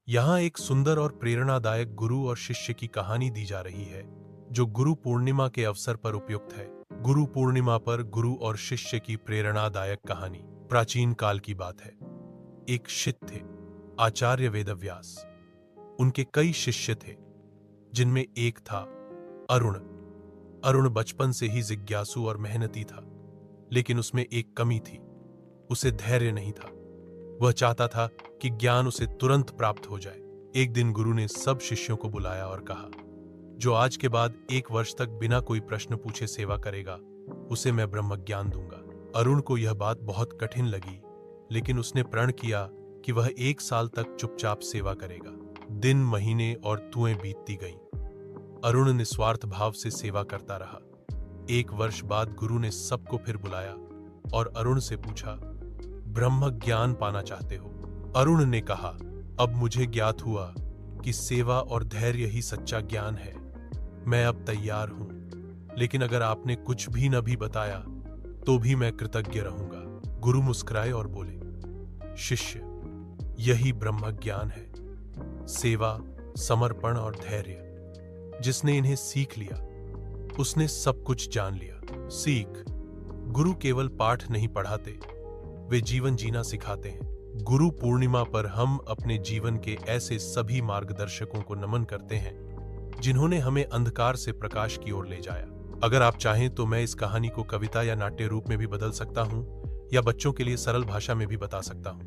यहाँ एक सुंदर और प्रेरणादायक गुरु और शिष्य की कहानी दी जा रही है, जो गुरु पूर्णिमा के अवसर पर उपयुक्त है। गुरु पूर्णिमा पर गुरु और शिष्य की प्रेरणादायक कहानी प्राचीन काल की बात है। एक शिष्य थे, आचार्य वेदव्यास। उनके कई शिष्य थे, जिनमें एक था अरुण। अरुण बचपन से ही जिज्ञासु और मेहनती था, लेकिन उसमें एक कमी थी, उसे धैर्य नहीं था। वह चाहता था कि ज्ञान उसे तुरंत प्राप्त हो जाए। एक दिन गुरु ने सब शिष्यों को बुलाया और कहा, जो आज के बाद 1 वर्ष तक बिना कोई प्रश्न पूछे सेवा करेगा, उसे मैं ब्रह्म ज्ञान दूंगा। अरुण को यह बात बहुत कठिन लगी, लेकिन उसने प्रण किया कि वह 1 साल तक चुपचाप सेवा करेगा। दिन, महीने और तुएं बीतती गईं। अरुण निस्वार्थ भाव से सेवा करता रहा। 1 वर्ष बाद गुरु ने सबको फिर बुलाया और अरुण से पूछा, ब्रह्म ज्ञान पाना चाहते हो? अरुण ने कहा, अब मुझे ज्ञात हुआ कि सेवा और धैर्य ही सच्चा ज्ञान है। मैं अब तैयार हूं, लेकिन अगर आपने कुछ भी न भी बताया तो भी मैं कृतज्ञ रहूंगा। गुरु मुस्कुराए और बोले, शिष्य, यही ब्रह्म ज्ञान है, सेवा, समर्पण और धैर्य। जिसने इन्हें सीख लिया, उसने सब कुछ जान लिया। सीख। गुरु केवल पाठ नहीं पढ़ाते, वे जीवन जीना सिखाते हैं। गुरु पूर्णिमा पर हम अपने जीवन के ऐसे सभी मार्गदर्शकों को नमन करते हैं, जिन्होंने हमें अंधकार से प्रकाश की ओर ले जाया। अगर आप चाहें तो मैं इस कहानी को कविता या नाट्य रूप में भी बदल सकता हूं, या बच्चों के लिए सरल भाषा में भी बता सकता हूं।